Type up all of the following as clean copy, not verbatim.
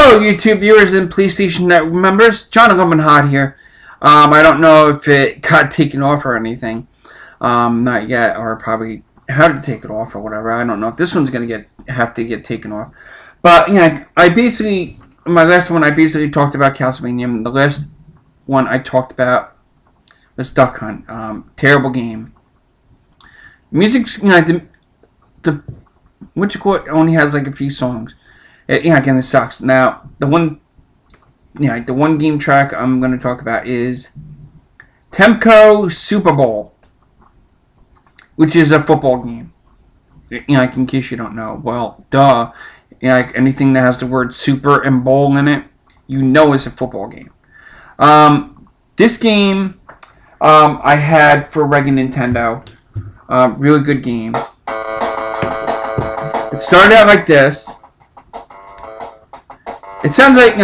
Hello, YouTube viewers and PlayStation Network members. John Coming Hot here. I don't know if it got taken off or anything. Not yet, or probably how to take it off or whatever. I don't know if this one's gonna have to get taken off. But yeah, my last one I basically talked about Castlevania. The last one I talked about was Duck Hunt. Terrible game. Music's the what you call it only has like a few songs. Again, it sucks. Now, the one game track I'm going to talk about is Temco Super Bowl, which is a football game. In case you don't know. Well, duh. Anything that has the word super and bowl in it, is a football game. This game I had for regular Nintendo. Really good game. It started out like this. It sounds like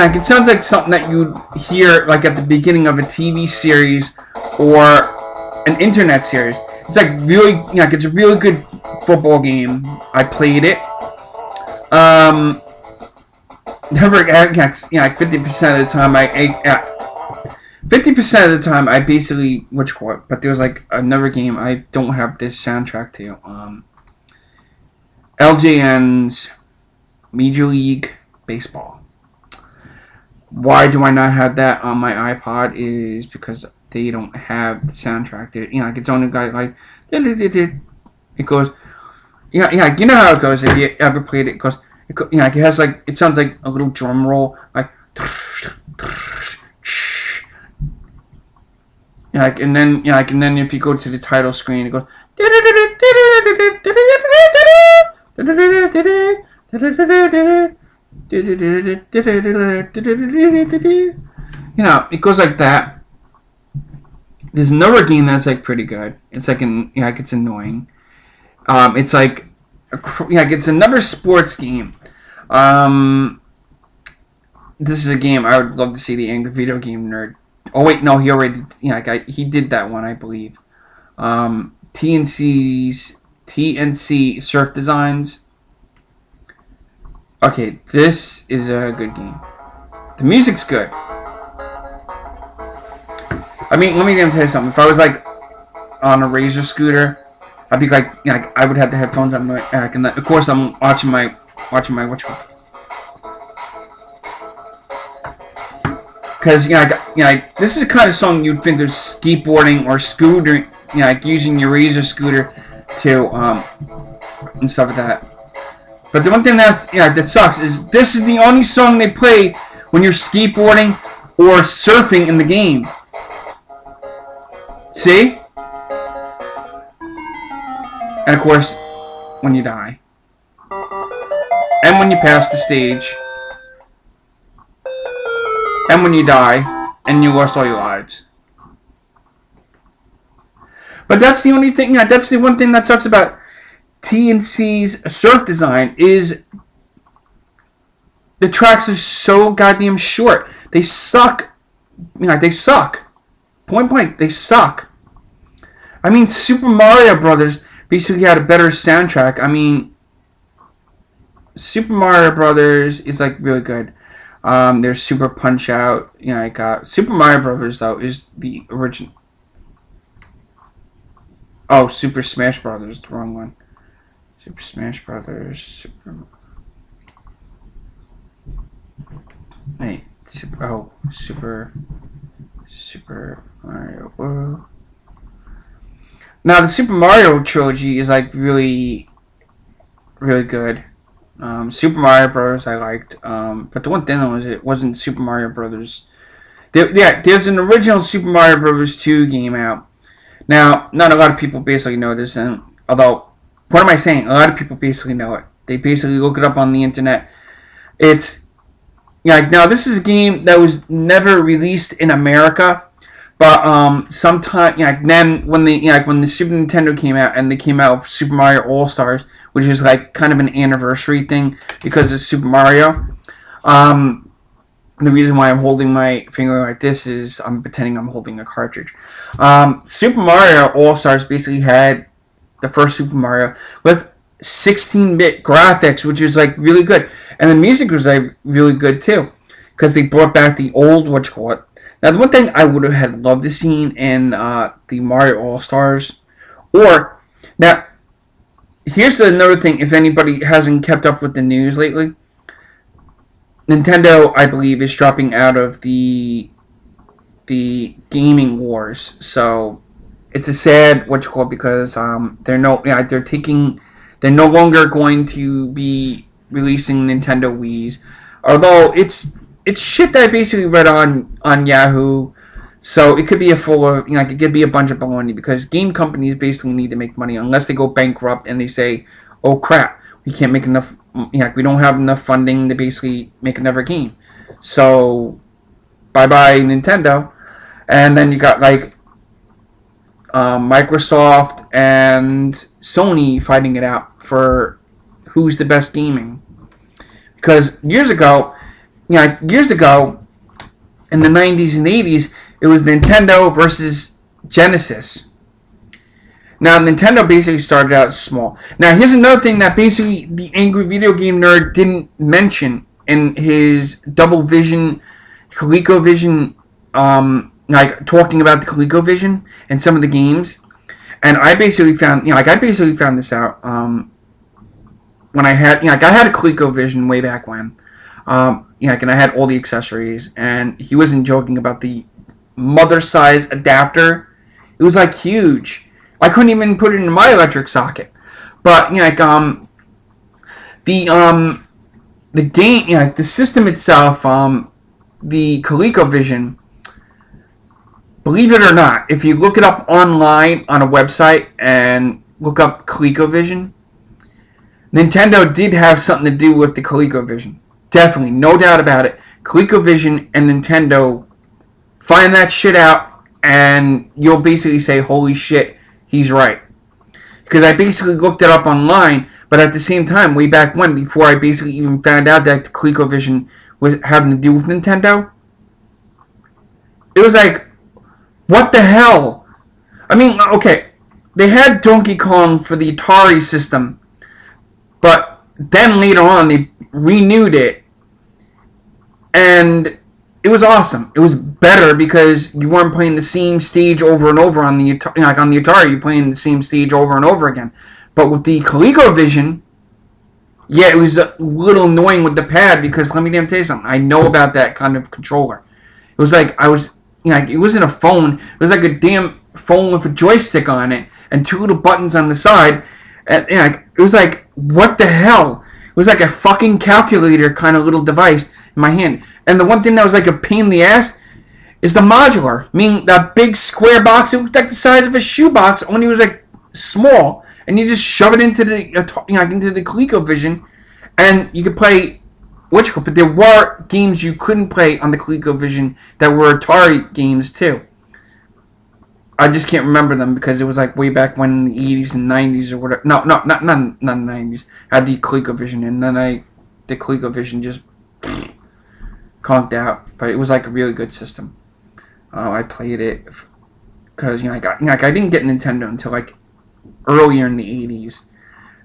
something that you'd hear like at the beginning of a TV series or an internet series. It's like really, it's a really good football game. I played it. 50% of the time 50% of the time I basically but there was like another game I don't have this soundtrack to. LJN's Major League Baseball. Why do I not have that on my iPod? Is because they don't have the soundtrack there. It's only got like it goes. You know how it goes. If you ever played it, it has like it sounds like a little drum roll, like and then if you go to the title screen, it goes. It goes like that. There's another game that's like pretty good. It's like it's annoying. It's like it's another sports game. This is a game I would love to see the Angry Video Game Nerd. Oh wait, no, he already he did that one, I believe. TNC Surf Designs. Okay, this is a good game. The music's good. Let me tell you something. If I was like on a Razor scooter, I'd be like, I would have the headphones on my back, and of course I'm watching my because this is the kind of song you'd think of skateboarding or scooter, using your Razor scooter to and stuff like that. But the one thing that sucks is this is the only song they play when you're skateboarding or surfing in the game. See? And of course, when you die. And when you pass the stage. And when you die. And you lost all your lives. But that's the only thing, that's the one thing that sucks about TNC's Surf Design is the tracks are so goddamn short. They suck. They suck. Point blank, they suck. I mean, Super Mario Brothers basically had a better soundtrack. I mean, Super Mario Brothers is like really good. There's Super Punch Out. Super Mario Brothers though is the original. Oh, Super Smash Brothers, the wrong one. Super Smash Brothers. Super Mario World. Now the Super Mario trilogy is like really, really good. Super Mario Bros. I liked, but the one thing was it wasn't Super Mario Brothers. There's an original Super Mario Bros. 2 game out. Now, not a lot of people basically know this, and although, what am I saying? A lot of people basically know it. They basically look it up on the internet. It's now this is a game that was never released in America, but sometime then when the Super Nintendo came out and they came out with Super Mario All Stars, which is like kind of an anniversary thing because it's Super Mario. The reason why I'm holding my finger like this is I'm pretending I'm holding a cartridge. Super Mario All Stars basically had the first Super Mario with 16-bit graphics, which is like really good, and the music was like really good too, because they brought back the old whatchamacallit. Now, the one thing I would have had loved to see in the Mario All Stars, or now here's another thing. If anybody hasn't kept up with the news lately, Nintendo, I believe, is dropping out of the gaming wars. So it's a sad whatchamacallit, because they're no longer going to be releasing Nintendo Wii's. Although it's shit that I basically read on Yahoo, so it could be it could be a bunch of baloney, because game companies basically need to make money unless they go bankrupt and they say, oh crap, we can't make enough, we don't have enough funding to basically make another game. So bye bye Nintendo, and then you got like Microsoft and Sony fighting it out for who's the best gaming. Because years ago, in the 90s and 80s, it was Nintendo versus Genesis. Now, Nintendo basically started out small. Now, here's another thing that basically the Angry Video Game Nerd didn't mention in his Double Vision, ColecoVision, like talking about the ColecoVision and some of the games. And I basically found, this out when I had, I had a ColecoVision way back when. And I had all the accessories, and he wasn't joking about the mother-size adapter. It was like huge. I couldn't even put it in my electric socket. But the game, the system itself, the ColecoVision. Believe it or not, if you look it up online on a website and look up ColecoVision, Nintendo did have something to do with the ColecoVision. Definitely, no doubt about it. ColecoVision and Nintendo, find that shit out, and you'll basically say, holy shit, he's right. Because I basically looked it up online, but at the same time, way back when, before I basically even found out that the ColecoVision was having to do with Nintendo, it was like, what the hell? I mean, okay, they had Donkey Kong for the Atari system, but then later on they renewed it, and it was awesome. It was better because you weren't playing the same stage over and over on the on the Atari. You're playing the same stage over and over again. But with the ColecoVision, yeah, it was a little annoying with the pad, because let me tell you something. I know about that kind of controller. It was like it wasn't a phone. It was like a damn phone with a joystick on it and two little buttons on the side. And it was like, what the hell? It was like a fucking calculator kind of little device in my hand. And the one thing that was like a pain in the ass is the modular. I mean, that big square box, it looked like the size of a shoebox, only it was like small. And you just shove it into the ColecoVision, and you could play but there were games you couldn't play on the ColecoVision that were Atari games too. I just can't remember them because it was like way back when in the 80s and 90s or whatever. No, not the 90s. I had the ColecoVision, and then the ColecoVision just conked out. But it was like a really good system. I played it because I didn't get Nintendo until like earlier in the 80s.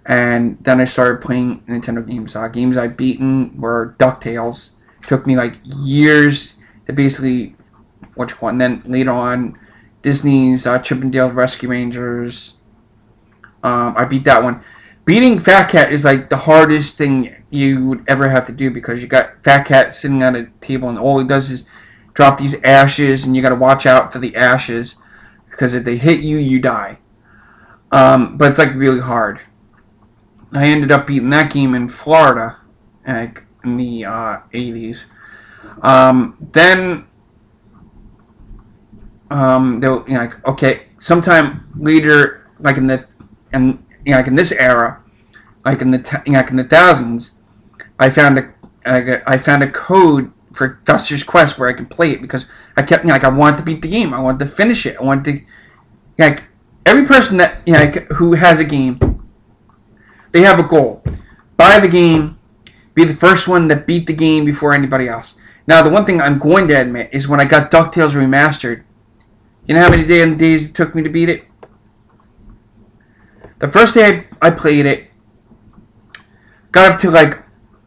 And then I started playing Nintendo games. Games I've beaten were DuckTales. It took me like years to basically and then later on, Disney's Chip and Dale Rescue Rangers. I beat that one. Beating Fat Cat is like the hardest thing you would ever have to do, because you got Fat Cat sitting on a table and all he does is drop these ashes, and you got to watch out for the ashes, because if they hit you, you die. But it's like really hard. I ended up beating that game in Florida, like in the 80s. Then they were like, okay, sometime later, like in this era, like in the thousands, I found a code for Custer's Quest where I could play it, because I kept I wanted to beat the game, I wanted to finish it, I wanted to every person that who has a game. They have a goal. Buy the game. Be the first one that beat the game before anybody else. Now, the one thing I'm going to admit is when I got DuckTales Remastered, you know how many days it took me to beat it? The first day I played it, got up to like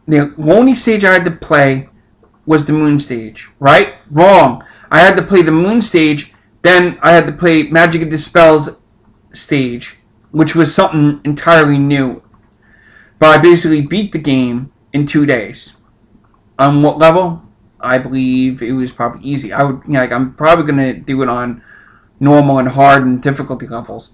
the only stage I had to play was the moon stage. Right? Wrong. I had to play the moon stage, then I had to play Magic of Dispel's stage, which was something entirely new. But I basically beat the game in 2 days. On what level? I believe it was probably easy. I'm probably gonna do it on normal and hard and difficulty levels.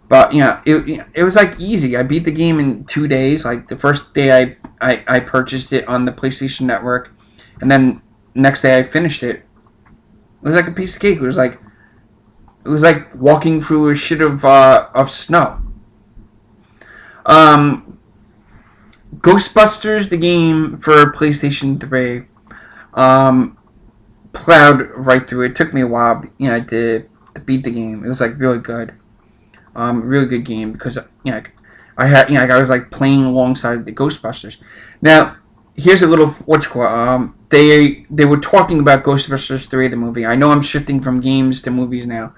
But it was like easy. I beat the game in 2 days. Like the first day I purchased it on the PlayStation Network, and then next day I finished it. It was like a piece of cake. It was like walking through a shit of snow. Ghostbusters, the game for PlayStation 3, plowed right through it. It took me a while, to beat the game. It was like really good, really good game because I was like playing alongside the Ghostbusters. Now, here's a little they were talking about Ghostbusters 3, the movie. I know I'm shifting from games to movies now,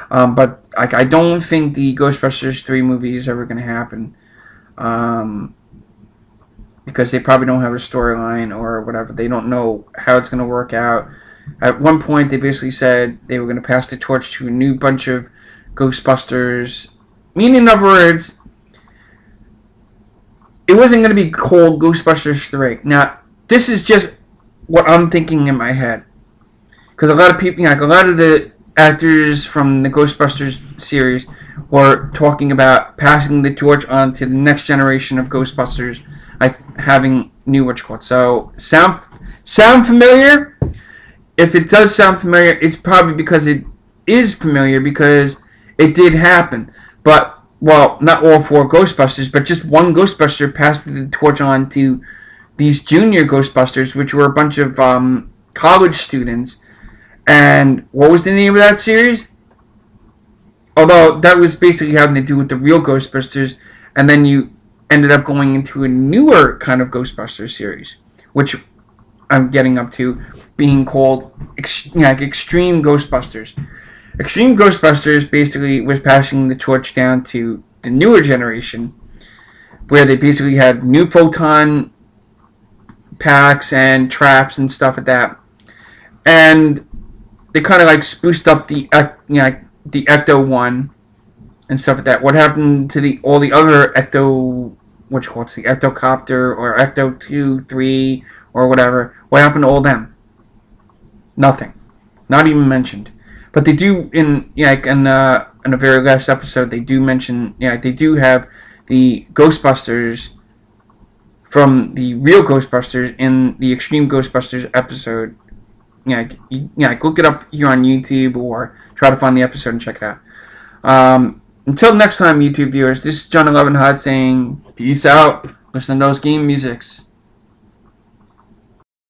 but I don't think the Ghostbusters 3 movie is ever going to happen. Because they probably don't have a storyline or whatever. They don't know how it's going to work out. At one point, they basically said they were going to pass the torch to a new bunch of Ghostbusters. Meaning, in other words, it wasn't going to be called Ghostbusters 3. Now, this is just what I'm thinking in my head. Because a lot of people, a lot of the actors from the Ghostbusters series were talking about passing the torch on to the next generation of Ghostbusters, like having new So sound familiar? If it does sound familiar, it's probably because it is familiar because it did happen. But well, not all 4 Ghostbusters, but just one Ghostbuster passed the torch on to these junior Ghostbusters, which were a bunch of college students. And what was the name of that series? Although that was basically having to do with the real Ghostbusters, and then you ended up going into a newer kind of Ghostbusters series, which I'm getting up to, being called Extreme Ghostbusters. Extreme Ghostbusters basically was passing the torch down to the newer generation, where they basically had new photon packs and traps and stuff like that, and they kind of like spruced up the Ecto one and stuff like that. What happened to all the other Ecto? The Ectocopter or Ecto 2, 3, or whatever? What happened to all them? Nothing. Not even mentioned. But they do in a very last episode. They do mention they do have the Ghostbusters from the real Ghostbusters in the Extreme Ghostbusters episode. Look it up here on YouTube or try to find the episode and check it out. Until next time, YouTube viewers, this is John 11 Hot saying peace out. Listen to those game musics.